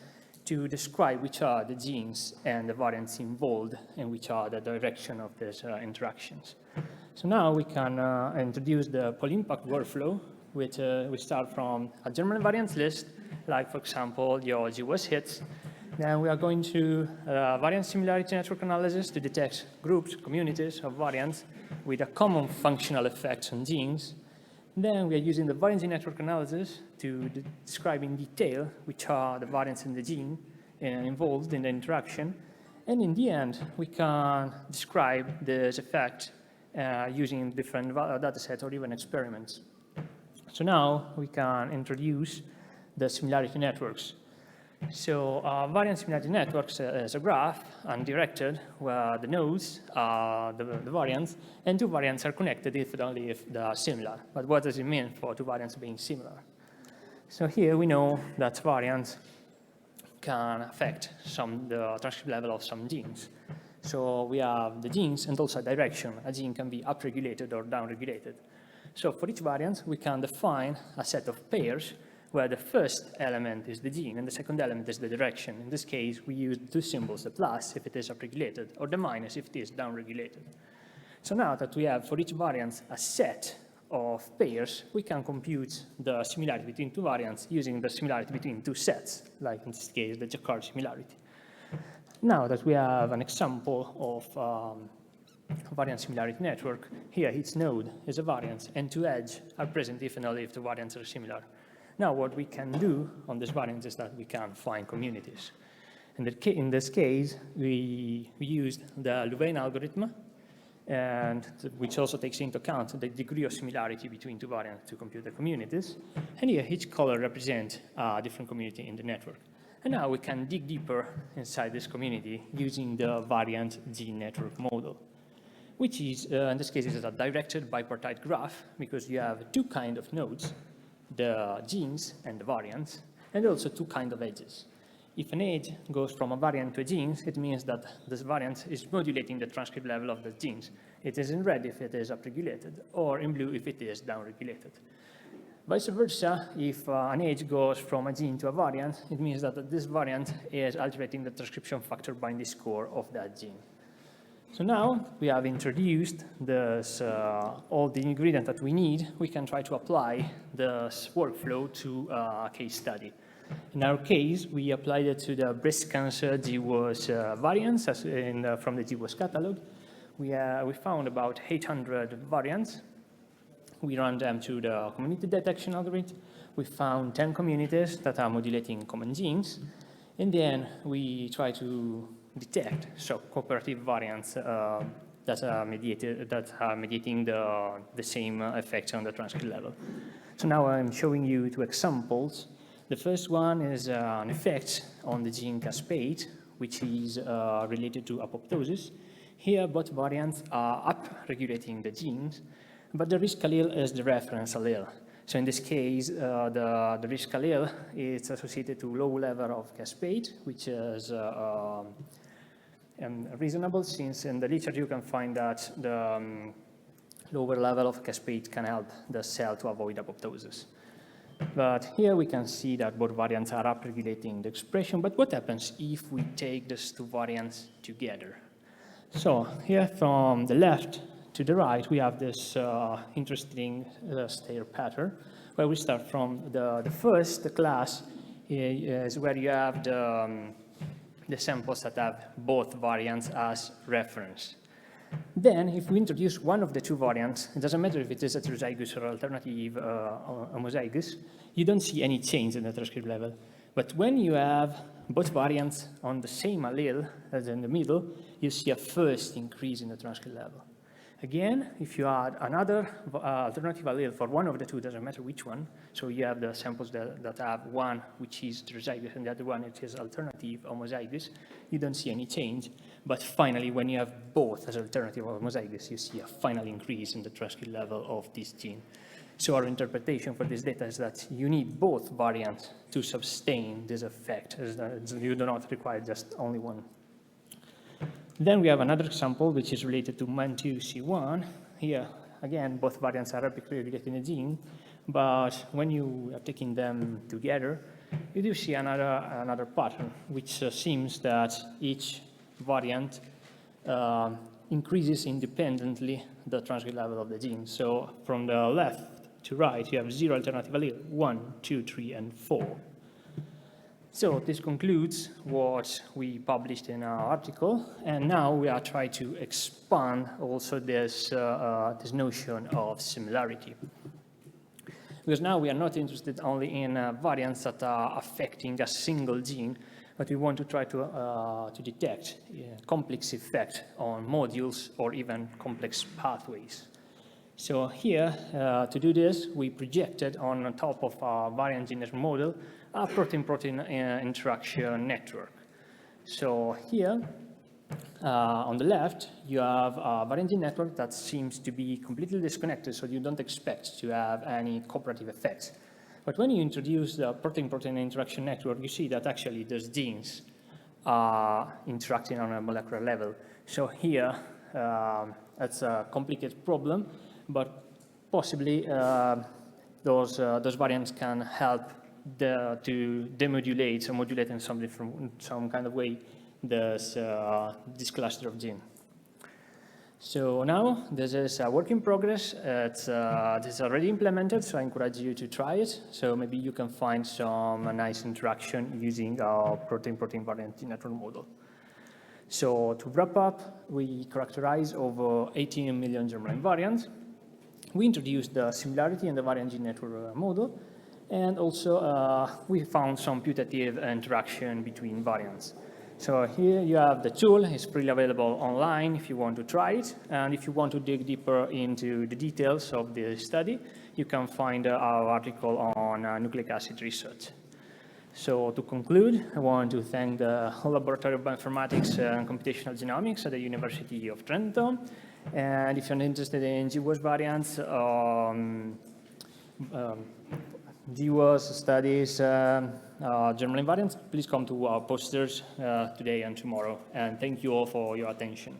to describe which are the genes and the variants involved and which are the direction of these interactions. So now we can introduce the polympact workflow, which we start from a German variance list, like, for example, your GWAS hits. Then we are going to variance similarity network analysis to detect groups, communities of variants with a common functional effect on genes. Then we are using the variance network analysis to describe in detail which are the variants in the gene involved in the interaction. And in the end, we can describe this effect using different data sets or even experiments. So now we can introduce the similarity networks. So variance similarity networks is a graph undirected where the nodes are the variants, and two variants are connected if and only if they are similar. But what does it mean for two variants being similar? So here we know that variants can affect the transcript level of some genes. So we have the genes and also a direction. A gene can be upregulated or downregulated. So for each variant, we can define a set of pairs where the first element is the gene and the second element is the direction. In this case, we use two symbols, the plus if it is upregulated, or the minus if it is downregulated. So now that we have for each variant a set of pairs, we can compute the similarity between two variants using the similarity between two sets, like in this case, the Jaccard similarity. Now that we have an example of variance similarity network, here each node is a variance, and two edges are present if and only if the variants are similar. Now, what we can do on this variance is that we can find communities. In this case, we used the Louvain algorithm, which also takes into account the degree of similarity between two variants to compute the communities. And here, each color represents a different community in the network. And now we can dig deeper inside this community using the variant gene network model, which is, in this case, is a directed bipartite graph because you have two kinds of nodes, the genes and the variants, and also two kinds of edges. If an edge goes from a variant to a gene, it means that this variant is modulating the transcript level of the genes. It is in red if it is upregulated, or in blue if it is downregulated. Vice versa, if an edge goes from a gene to a variant, it means that this variant is altering the transcription factor binding score of that gene. So now we have introduced this, all the ingredients that we need. We can try to apply this workflow to a case study. In our case, we applied it to the breast cancer GWAS variants from the GWAS catalog. We found about 800 variants. We ran them to the community detection algorithm. We found 10 communities that are modulating common genes. And then we try to detect cooperative variants that are mediating the same effects on the transcript level. So now I'm showing you two examples. The first one is an effect on the gene caspase, which is related to apoptosis. Here, both variants are upregulating the genes, but the risk allele is the reference allele. So in this case, the risk allele is associated to low level of caspase, which is reasonable, since in the literature you can find that the lower level of caspase can help the cell to avoid apoptosis. But here we can see that both variants are upregulating the expression. But what happens if we take these two variants together? So here from the left to the right, we have this interesting stair pattern, where we start from the first class is where you have the samples that have both variants as reference. Then, if we introduce one of the two variants, it doesn't matter if it is heterozygous or alternative homozygous, you don't see any change in the transcript level. But when you have both variants on the same allele as in the middle, you see a first increase in the transcript level. Again, if you add another alternative allele for one of the two, doesn't matter which one, so you have the samples that have one which is heterozygous and the other one which is alternative homozygous, you don't see any change. But finally, when you have both as alternative or homozygous, you see a final increase in the transcript level of this gene. So our interpretation for this data is that you need both variants to sustain this effect, as you do not require just only one. Then we have another example, which is related to MAN2C1. Here, again, both variants are upregulated in the gene, but when you are taking them together, you do see another pattern, which seems that each variant increases independently the transcript level of the gene. So from the left to right, you have 0 alternative allele, 1, 2, 3, and 4. So this concludes what we published in our article, and now we are trying to expand also this, this notion of similarity. Because now we are not interested only in variants that are affecting a single gene, but we want to try to detect complex effects on modules or even complex pathways. So here, to do this, we projected on top of our variant gene network model a protein-protein interaction network. So here, on the left, you have a variant gene network that seems to be completely disconnected, so you don't expect to have any cooperative effects. But when you introduce the protein-protein interaction network, you see that actually those genes are interacting on a molecular level. So here, that's a complicated problem, but possibly those variants can help to demodulate or modulate in some kind of way this cluster of gene. So now this is a work in progress. This is already implemented, so I encourage you to try it. So maybe you can find some nice interaction using our protein-protein variant network model. So to wrap up, we characterize over 18 million germline variants. We introduced the similarity in the variant gene network model, and also we found some putative interaction between variants. So here you have the tool. It's freely available online if you want to try it. And if you want to dig deeper into the details of the study, you can find our article on nucleic acid research. So to conclude, I want to thank the Laboratory of Bioinformatics and Computational Genomics at the University of Trento. And if you're interested in GWAS variants, GWAS studies, germline variants, please come to our posters today and tomorrow. And thank you all for your attention.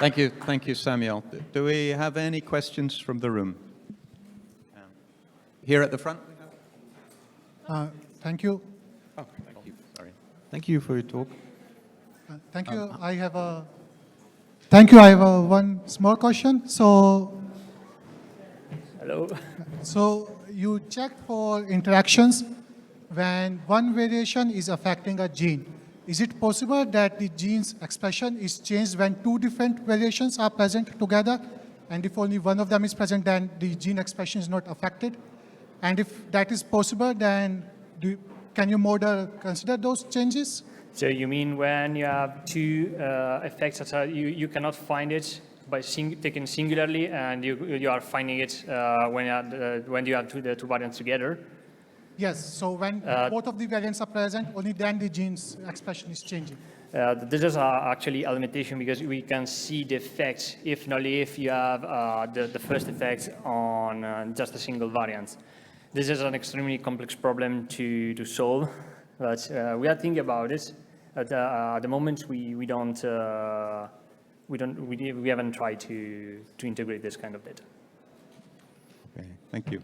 Thank you, Samuel. Do we have any questions from the room? Here at the front? Thank you. Oh, thank you. Sorry. Thank you for your talk. Thank you. I have one small question. So, hello. So you checked for interactions when one variation is affecting a gene. Is it possible that the gene's expression is changed when two different variations are present together? And if only one of them is present, then the gene expression is not affected? And if that is possible, then can your model consider those changes? So you mean when you have two effects that are, you cannot find it by taken singularly, and you are finding it when you have the two variants together? Yes, so when both of the variants are present, only then the gene's expression is changing. This is actually a limitation because we can see the effects if only if you have the first effects on just a single variant. This is an extremely complex problem to solve, but we are thinking about it. At the moment, we haven't tried to integrate this kind of data. Okay, thank you.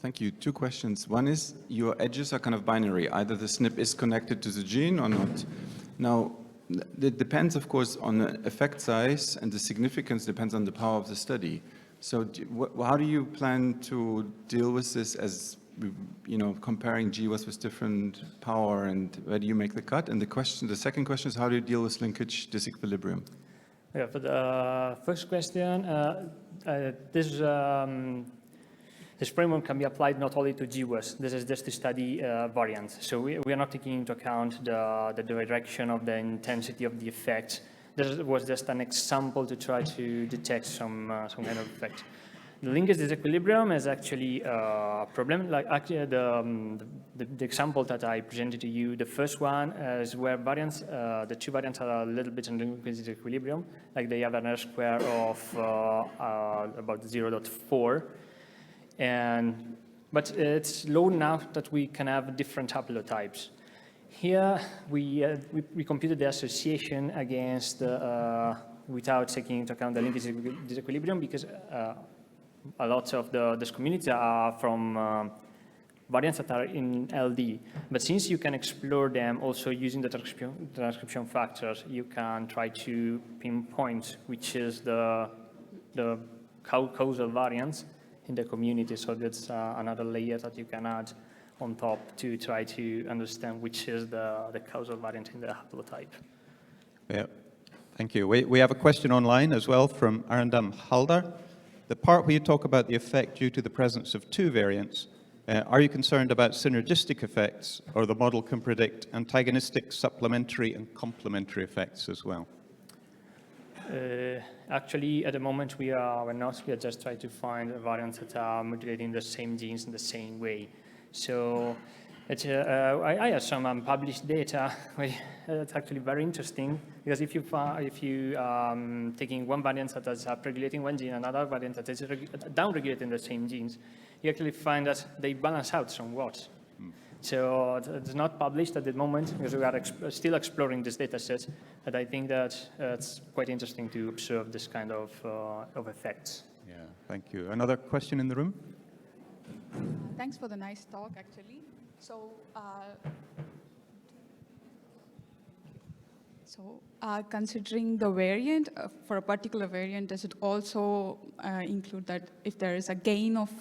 Thank you. Two questions. One is your edges are kind of binary. Either the SNP is connected to the gene or not. Now, it depends, of course, on the effect size, and the significance depends on the power of the study. So how do you plan to deal with this as, you know, comparing GWAS with different power, and where do you make the cut? And the second question is, how do you deal with linkage disequilibrium? Yeah, for the first question, this framework can be applied not only to GWAS. This is just to study variants. So we are not taking into account the direction of the intensity of the effect. This was just an example to try to detect some kind of effect. The linkage disequilibrium is actually a problem. Like actually the example that I presented to you, the first one is where variants, the two variants are a little bit in linkage disequilibrium. Like they have an R square of about 0.4. But it's low enough that we can have different haplotypes. Here, we computed the association against, without taking into account the linkage disequilibrium, because a lot of this community are from variants that are in LD. But since you can explore them also using the transcription factors, you can try to pinpoint which is the causal variants in the community. So that's another layer that you can add on top to try to understand which is the causal variant in the haplotype. Yeah, thank you. We have a question online as well from Arundam Haldar. The part where you talk about the effect due to the presence of two variants, are you concerned about synergistic effects, or the model can predict antagonistic, supplementary, and complementary effects as well? Actually, at the moment, we're not. We are just trying to find variants that are modulating the same genes in the same way. So I have some unpublished data. It's actually very interesting, because if you taking one variant that is upregulating one gene, another variant that is downregulating the same genes, you actually find that they balance out somewhat. So it's not published at the moment, because we are still exploring this data set, but I think that it's quite interesting to observe this kind of effects. Yeah, thank you. Another question in the room? Thanks for the nice talk, actually. So, considering the variant, for a particular variant, does it also include that if there is a gain of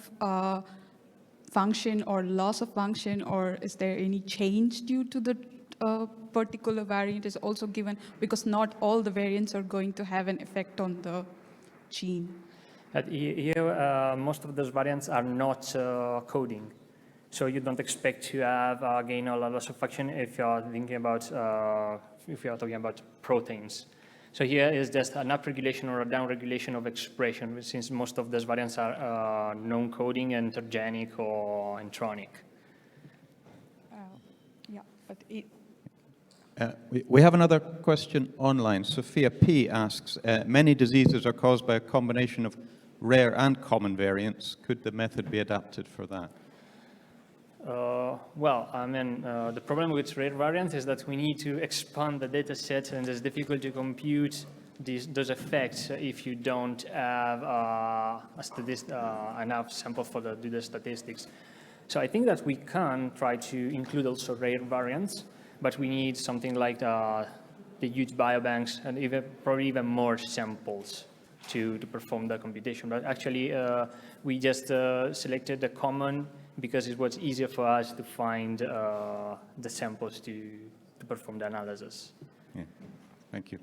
function or loss of function, or is there any change due to the particular variant is also given? Because not all the variants are going to have an effect on the gene. Here, most of those variants are not coding. So you don't expect to have a gain or loss of function if you're thinking about, if you're talking about proteins. So here is just an upregulation or a downregulation of expression, since most of those variants are non-coding, intergenic, or intronic. Yeah, but it... We have another question online. Sophia P. asks, many diseases are caused by a combination of rare and common variants. Could the method be adapted for that? Well, I mean, the problem with rare variants is that we need to expand the data set, and it's difficult to compute those effects if you don't have enough sample for do the statistics. So I think that we can try to include also rare variants, but we need something like the huge biobanks and probably even more samples to perform the computation. But actually, we just selected the common because it was easier for us to find the samples to perform the analysis. Yeah. Thank you.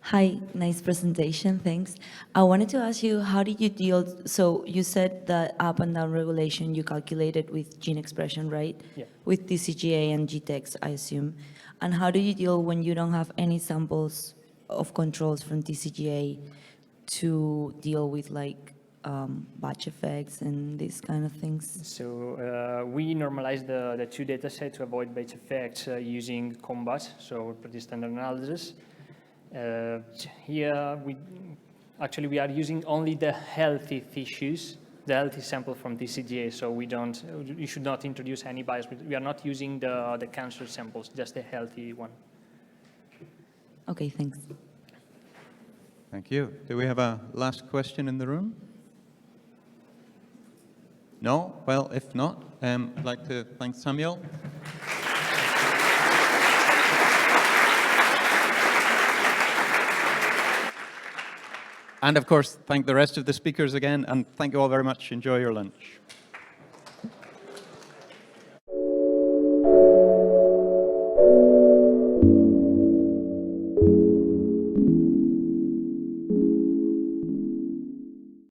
Hi, nice presentation, thanks. I wanted to ask you, how did you deal, so you said that up and down regulation you calculated with gene expression, right? Yeah. With TCGA and GTEx, I assume. And how do you deal when you don't have any samples of controls from TCGA to deal with like batch effects and these kind of things? So we normalize the two data sets to avoid batch effects using COMBAT, so pretty standard analysis. Here, we are using only the healthy tissues, the healthy sample from TCGA, so you should not introduce any bias. We are not using the cancer samples, just the healthy one. Okay, thanks. Thank you. Do we have a last question in the room? No? Well, if not, I'd like to thank Samuel. And of course, thank the rest of the speakers again, and thank you all very much. Enjoy your lunch.